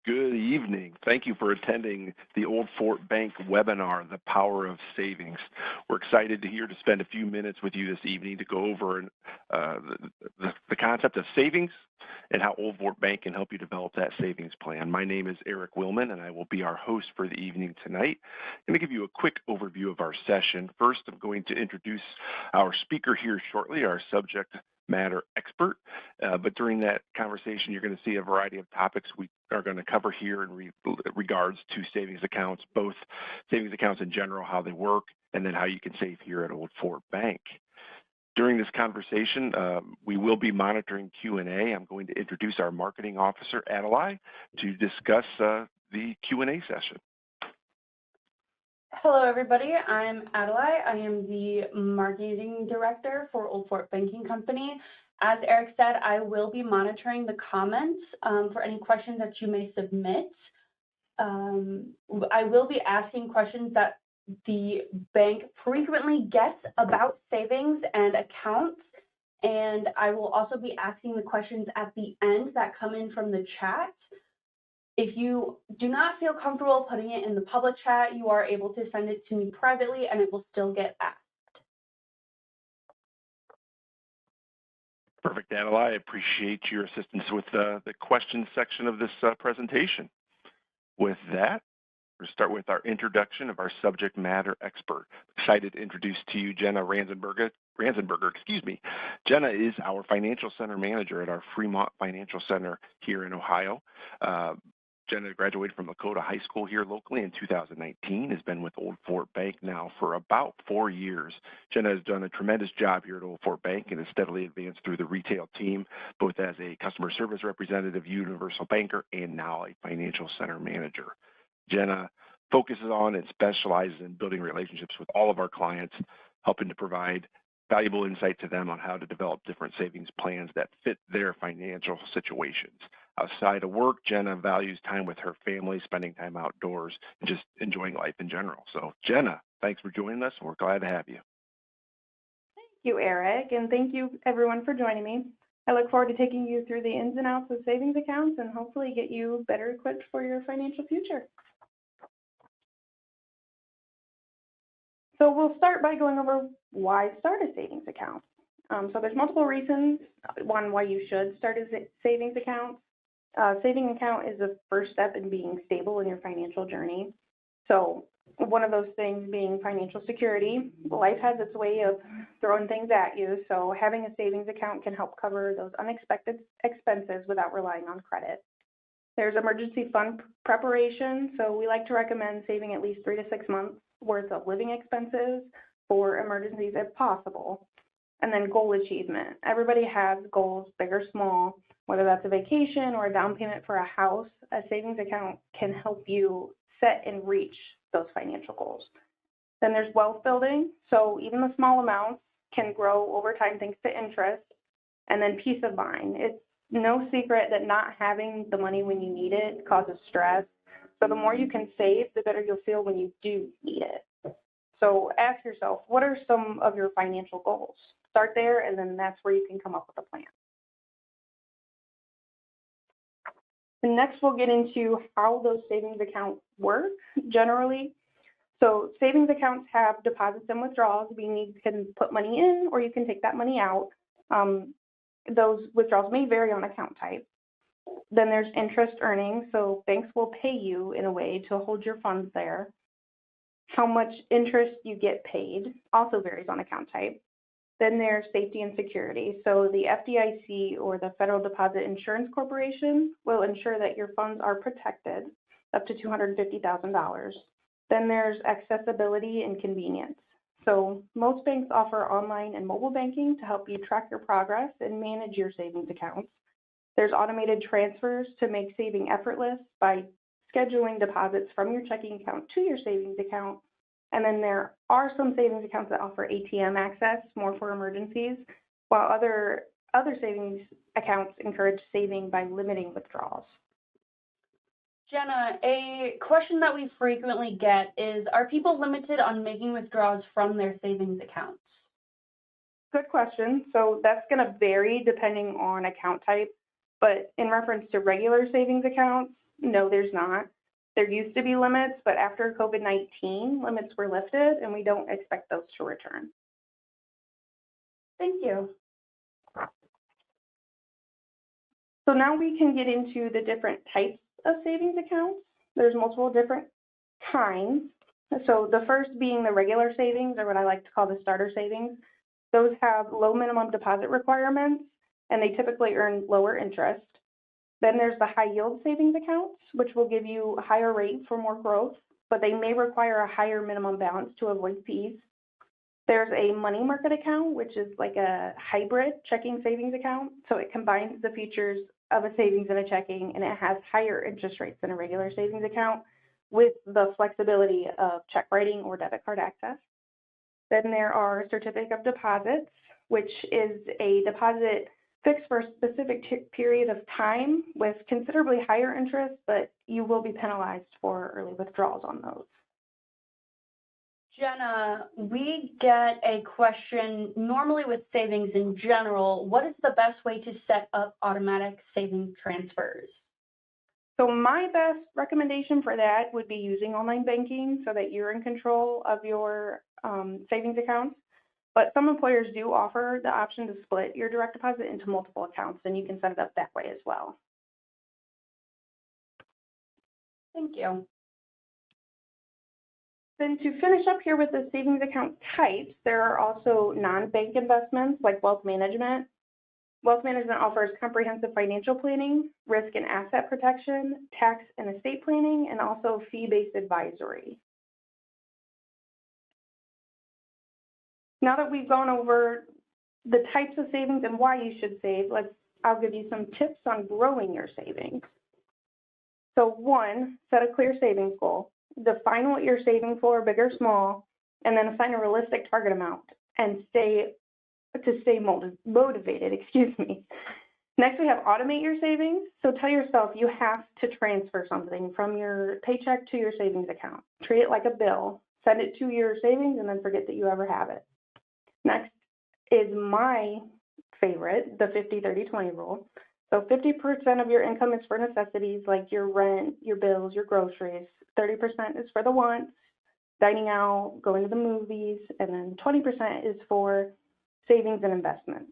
Good evening. Thank you for attending the Old Fort Bank webinar, The Power of Savings. We're excited to spend a few minutes with you this evening to go over the concept of savings and how Old Fort Bank can help you develop that savings plan. My name is Eric Willman, and I will be our host for the evening tonight. I'm going to give you a quick overview of our session. First, I'm going to introduce our speaker here shortly, our subject matter expert, but during that conversation, you're going to see a variety of topics we are going to cover here in regards to savings accounts, both savings accounts in general, how they work, and then how you can save here at Old Fort Bank. During this conversation, we will be monitoring Q&A. I'm going to introduce our marketing officer, Adelaide, to discuss the Q&A session. Hello, everybody. I'm Adelaide. I am the marketing director for Old Fort Banking Company. As Eric said, I will be monitoring the comments for any questions that you may submit. I will be asking questions that the bank frequently gets about savings and accounts, and I will also be asking the questions at the end that come in from the chat. If you do not feel comfortable putting it in the public chat, you are able to send it to me privately and it will still get asked. Perfect, Adelaide. I appreciate your assistance with the questions section of this presentation. With that, we'll start with our introduction of our subject matter expert. Excited to introduce to you Jenna Ranzenberger. Jenna is our Financial Center Manager at our Fremont Financial Center here in Ohio. Jenna graduated from Lakota High School here locally in 2019, has been with Old Fort Bank now for about 4 years. Jenna has done a tremendous job here at Old Fort Bank and has steadily advanced through the retail team, both as a customer service representative, universal banker, and now a financial center manager. Jenna focuses on and specializes in building relationships with all of our clients, helping to provide valuable insight to them on how to develop different savings plans that fit their financial situations. Outside of work, Jenna values time with her family, spending time outdoors, and just enjoying life in general. So, Jenna, thanks for joining us, and we're glad to have you. Thank you, Eric, and thank you, everyone, for joining me. I look forward to taking you through the ins and outs of savings accounts and hopefully get you better equipped for your financial future. So we'll start by going over why start a savings account. So there's multiple reasons on why you should start a savings account. Saving account is the first step in being stable in your financial journey. So one of those things being financial security. Life has its way of throwing things at you, so having a savings account can help cover those unexpected expenses without relying on credit. There's emergency fund preparation, so we like to recommend saving at least 3 to 6 months worth of living expenses for emergencies if possible. And then goal achievement. Everybody has goals, big or small. Whether that's a vacation or a down payment for a house, a savings account can help you set and reach those financial goals. Then there's wealth building. So even the small amounts can grow over time thanks to interest. And then peace of mind. It's no secret that not having the money when you need it causes stress. So the more you can save, the better you'll feel when you do need it. So ask yourself, what are some of your financial goals? Start there, and then that's where you can come up with a plan. And next, we'll get into how those savings accounts work generally. So savings accounts have deposits and withdrawals. You can put money in or you can take that money out. Those withdrawals may vary on account type. Then there's interest earnings. So banks will pay you in a way to hold your funds there. How much interest you get paid also varies on account type. Then there's safety and security. So the FDIC or the Federal Deposit Insurance Corporation will ensure that your funds are protected up to $250,000. Then there's accessibility and convenience. So most banks offer online and mobile banking to help you track your progress and manage your savings accounts. There's automated transfers to make saving effortless by scheduling deposits from your checking account to your savings account. And then there are some savings accounts that offer ATM access, more for emergencies, while other savings accounts encourage saving by limiting withdrawals. Jenna, a question that we frequently get is, are people limited on making withdrawals from their savings accounts? Good question. So that's going to vary depending on account type. But in reference to regular savings accounts, No, there's not. There used to be limits, but after COVID-19, limits were lifted, and we don't expect those to return. Thank you. So now we can get into the different types of savings accounts. There's multiple different kinds. So the first being the regular savings, or what I like to call the starter savings. Those have low minimum deposit requirements, and they typically earn lower interest. Then there's the high yield savings accounts, which will give you a higher rate for more growth, but they may require a higher minimum balance to avoid fees. There's a money market account, which is like a hybrid checking savings account. So it combines the features of a savings and a checking, and it has higher interest rates than a regular savings account with the flexibility of check writing or debit card access. Then there are certificate of deposits, which is a deposit fixed for a specific period of time with considerably higher interest, but you will be penalized for early withdrawals on those. Jenna, we get a question normally with savings in general. What is the best way to set up automatic savings transfers? So my best recommendation for that would be using online banking so that you're in control of your savings accounts. But some employers do offer the option to split your direct deposit into multiple accounts, and you can set it up that way as well. Thank you. Then to finish up here with the savings account types, there are also non-bank investments like wealth management. Wealth management offers comprehensive financial planning, risk and asset protection, tax and estate planning, and also fee-based advisory. Now that we've gone over the types of savings and why you should save, I'll give you some tips on growing your savings. So 1, set a clear savings goal. Define what you're saving for, big or small, and then assign a realistic target amount and stay motivated, excuse me. Next, we have automate your savings. So tell yourself you have to transfer something from your paycheck to your savings account. Treat it like a bill. Send it to your savings and then forget that you ever have it. Next is my favorite, the 50-30-20 rule. So 50% of your income is for necessities like your rent, your bills, your groceries. 30% is for the wants, dining out, going to the movies, and then 20% is for savings and investments.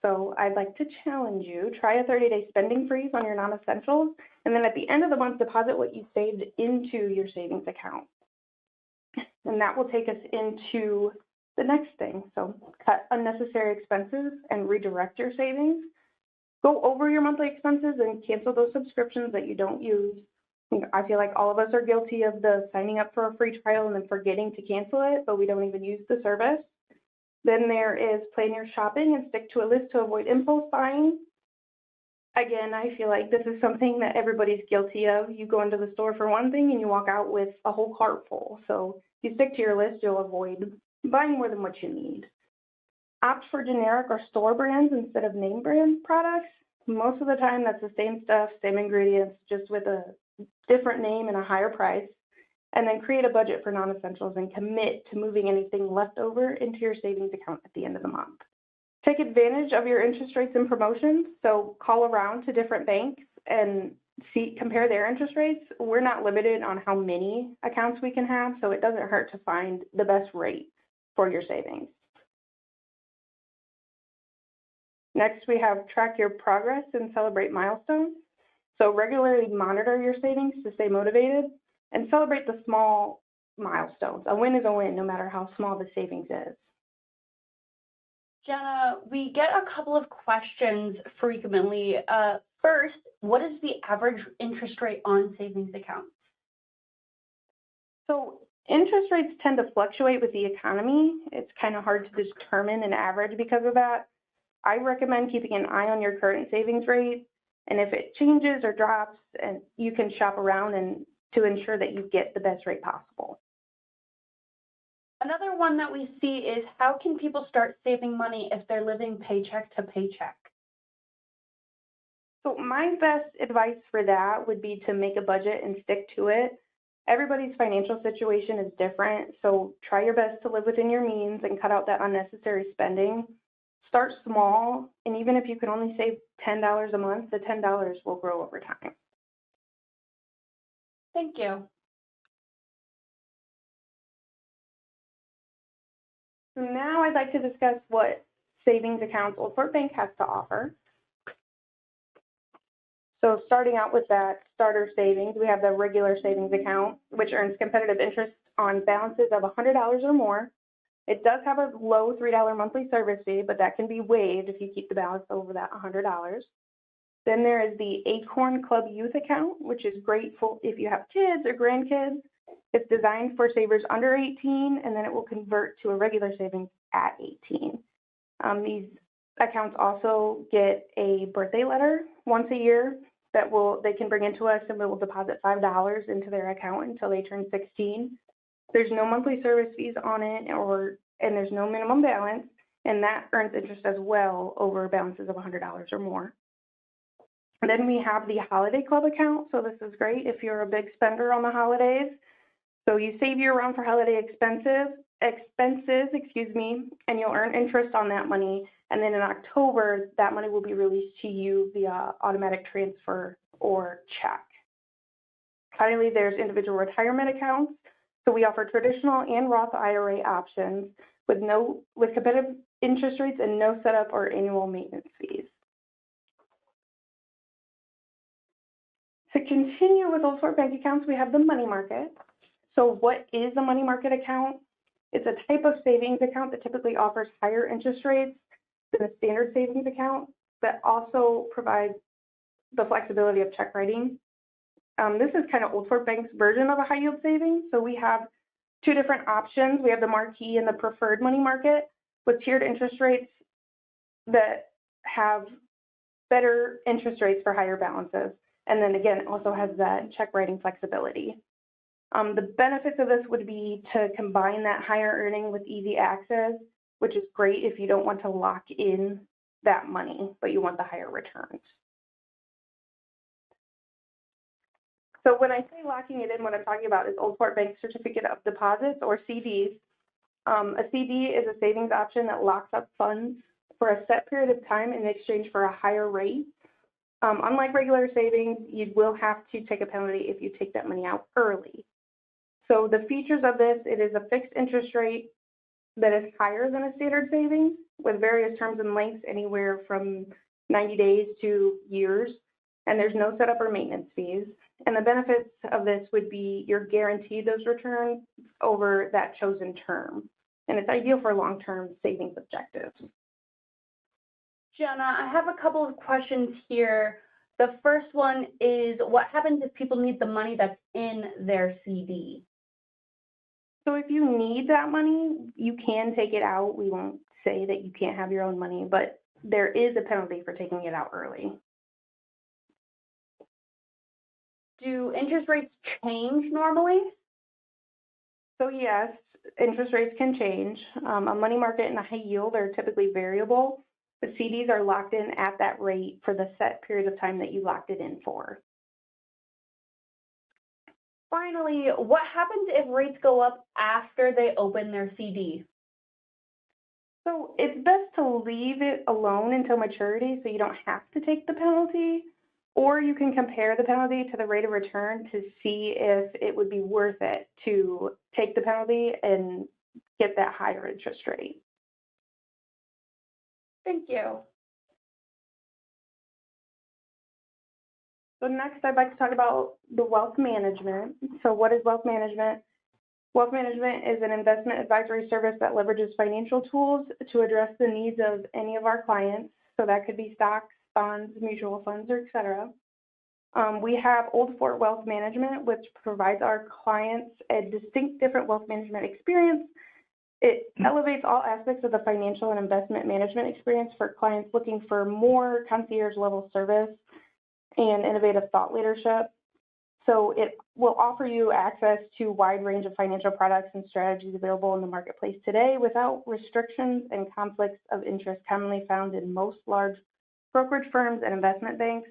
So I'd like to challenge you, try a 30-day spending freeze on your non-essentials, and then at the end of the month, deposit what you saved into your savings account. And that will take us into the next thing. So cut unnecessary expenses and redirect your savings. Go over your monthly expenses and cancel those subscriptions that you don't use. I feel like all of us are guilty of the signing up for a free trial and then forgetting to cancel it, but we don't even use the service. Then there is plan your shopping and stick to a list to avoid impulse buying. Again, I feel like this is something that everybody's guilty of. You go into the store for one thing and you walk out with a whole cart full. So if you stick to your list, you'll avoid buying more than what you need. Opt for generic or store brands instead of name brand products. Most of the time that's the same stuff, same ingredients, just with a different name and a higher price. And then create a budget for non-essentials and commit to moving anything left over into your savings account at the end of the month. Take advantage of your interest rates and promotions. So call around to different banks and compare their interest rates. We're not limited on how many accounts we can have, so it doesn't hurt to find the best rate for your savings. Next, we have track your progress and celebrate milestones. So regularly monitor your savings to stay motivated and celebrate the small milestones. A win is a win, no matter how small the savings is. Jenna, we get a couple of questions frequently. First, what is the average interest rate on savings accounts? So interest rates tend to fluctuate with the economy. It's kind of hard to determine an average because of that. I recommend keeping an eye on your current savings rate, and if it changes or drops, and you can shop around and to ensure that you get the best rate possible. Another one that we see is how can people start saving money if they're living paycheck to paycheck? So my best advice for that would be to make a budget and stick to it. Everybody's financial situation is different, so try your best to live within your means and cut out that unnecessary spending. Start small, and even if you can only save $10 a month, the $10 will grow over time. Thank you. So now I'd like to discuss what savings accounts Old Fort Bank has to offer. So starting out with that starter savings, we have the regular savings account, which earns competitive interest on balances of $100 or more. It does have a low $3 monthly service fee, but that can be waived if you keep the balance over that $100. Then there is the Acorn Club Youth account, which is great for if you have kids or grandkids. It's designed for savers under 18, and then it will convert to a regular savings at 18. These accounts also get a birthday letter once a year that they can bring into us, and we will deposit $5 into their account until they turn 16. There's no monthly service fees on it, and there's no minimum balance, and that earns interest as well over balances of $100 or more. And then we have the Holiday Club account. So this is great if you're a big spender on the holidays. So you save year-round for holiday expenses, and you'll earn interest on that money. And then in October, that money will be released to you via automatic transfer or check. Finally, there's individual retirement accounts. So we offer traditional and Roth IRA options with competitive interest rates and no setup or annual maintenance fees. To continue with Old Fort Bank accounts, we have the money market. So what is a money market account? It's a type of savings account that typically offers higher interest rates than a standard savings account, but also provides the flexibility of check writing. This is kind of Old Fort Bank's version of a high yield savings. So we have two different options. We have the marquee and the preferred money market with tiered interest rates that have better interest rates for higher balances. And then again, it also has that check writing flexibility. The benefits of this would be to combine that higher earning with easy access, which is great if you don't want to lock in that money, but you want the higher returns. So when I say locking it in, what I'm talking about is Old Fort Bank Certificate of Deposits, or CDs. A CD is a savings option that locks up funds for a set period of time in exchange for a higher rate. Unlike regular savings, you will have to take a penalty if you take that money out early. So the features of this, it is a fixed interest rate that is higher than a standard savings with various terms and lengths anywhere from 90 days to years, and there's no setup or maintenance fees. And the benefits of this would be you're guaranteed those returns over that chosen term, and it's ideal for long-term savings objectives. Jenna, I have a couple of questions here. The first one is, what happens if people need the money that's in their CD? So if you need that money, you can take it out. We won't say that you can't have your own money, but there is a penalty for taking it out early. Do interest rates change normally? So yes, interest rates can change. A money market and a high yield are typically variable, but CDs are locked in at that rate for the set period of time that you locked it in for. Finally, what happens if rates go up after they open their CD? So it's best to leave it alone until maturity so you don't have to take the penalty, or you can compare the penalty to the rate of return to see if it would be worth it to take the penalty and get that higher interest rate. Thank you. So next, I'd like to talk about the wealth management. So what is wealth management? Wealth management is an investment advisory service that leverages financial tools to address the needs of any of our clients. So that could be stocks, bonds, mutual funds, or et cetera. We have Old Fort Wealth Management, which provides our clients a distinct different wealth management experience. It elevates all aspects of the financial and investment management experience for clients looking for more concierge level service and innovative thought leadership. So it will offer you access to a wide range of financial products and strategies available in the marketplace today without restrictions and conflicts of interest commonly found in most large brokerage firms and investment banks.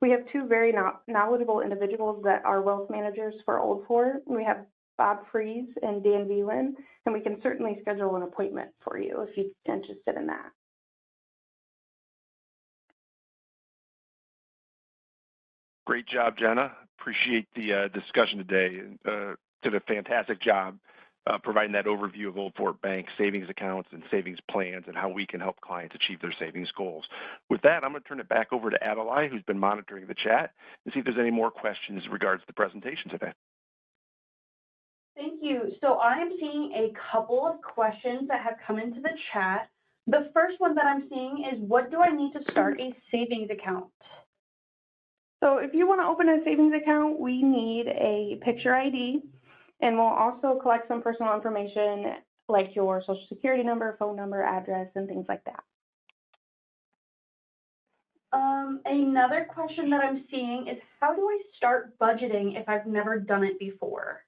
We have two very knowledgeable individuals that are wealth managers for Old Fort. We have Bob Freeze and Dan Veland, and we can certainly schedule an appointment for you if you're interested in that. Great job, Jenna. Appreciate the discussion today. Did a fantastic job providing that overview of Old Fort Bank savings accounts and savings plans and how we can help clients achieve their savings goals. With that, I'm going to turn it back over to Adelaide, who's been monitoring the chat, and see if there's any more questions in regards to the presentation today. Thank you. So I am seeing a couple of questions that have come into the chat. The first one that I'm seeing is, what do I need to start a savings account? So if you want to open a savings account, we need a picture ID, and we'll also collect some personal information like your social security number, phone number, address, and things like that. Another question that I'm seeing is, how do I start budgeting if I've never done it before?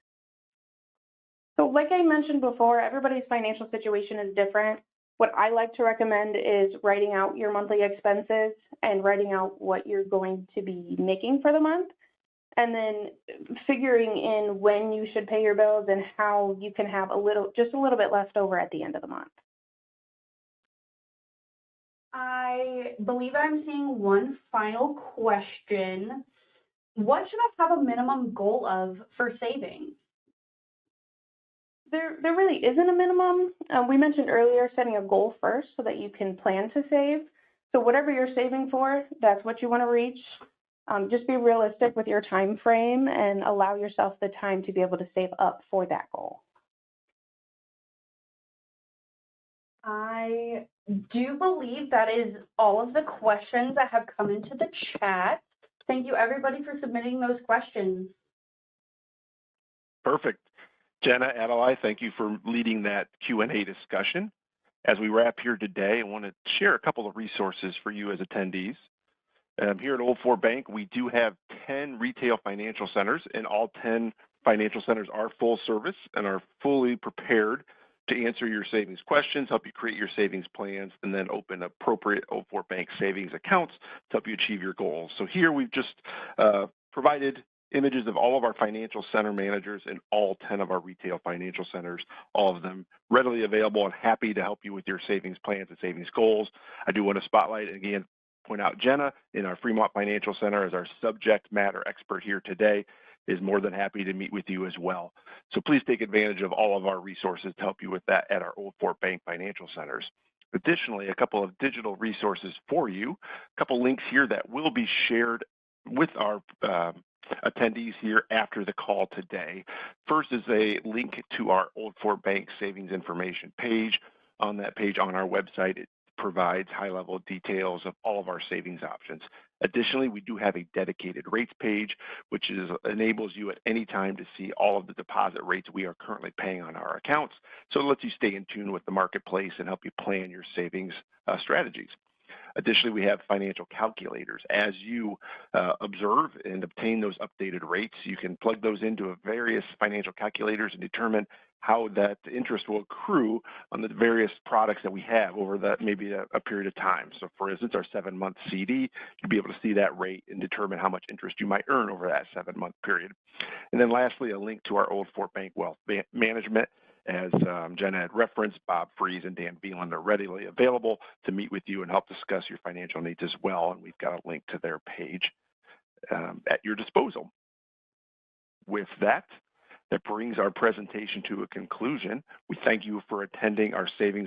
So like I mentioned before, everybody's financial situation is different. What I like to recommend is writing out your monthly expenses and writing out what you're going to be making for the month, and then figuring in when you should pay your bills and how you can have just a little bit left over at the end of the month. I believe I'm seeing one final question. What should I have a minimum goal of for savings? There really isn't a minimum. We mentioned earlier setting a goal first so that you can plan to save. So whatever you're saving for, that's what you want to reach. Just be realistic with your time frame and allow yourself the time to be able to save up for that goal. I do believe that is all of the questions that have come into the chat. Thank you, everybody, for submitting those questions. Perfect. Jenna, Adelaide, thank you for leading that Q&A discussion. As we wrap here today, I want to share a couple of resources for you as attendees. Here at Old Fort Bank, we do have 10 retail financial centers, and all 10 financial centers are full service and are fully prepared to answer your savings questions, help you create your savings plans, and then open appropriate Old Fort Bank savings accounts to help you achieve your goals. So here we've just provided images of all of our financial center managers in all 10 of our retail financial centers, all of them readily available and happy to help you with your savings plans and savings goals. I do want to spotlight, again, point out Jenna in our Fremont Financial Center as our subject matter expert here today, is more than happy to meet with you as well. So please take advantage of all of our resources to help you with that at our Old Fort Bank Financial Centers. Additionally, a couple of digital resources for you, a couple links here that will be shared with our attendees here after the call today. First is a link to our Old Fort Bank Savings Information page. On that page on our website, it provides high-level details of all of our savings options. Additionally, we do have a dedicated rates page, which enables you at any time to see all of the deposit rates we are currently paying on our accounts. So it lets you stay in tune with the marketplace and help you plan your savings strategies. Additionally, we have financial calculators. As you observe and obtain those updated rates, you can plug those into various financial calculators and determine how that interest will accrue on the various products that we have over that maybe a period of time. So for instance, our 7-month CD, you'll be able to see that rate and determine how much interest you might earn over that 7-month period. And then lastly, a link to our Old Fort Bank Wealth Management. As Jenna had referenced, Bob Freeze and Dan Beeland are readily available to meet with you and help discuss your financial needs as well. And we've got a link to their page at your disposal. With that brings our presentation to a conclusion. We thank you for attending our Savings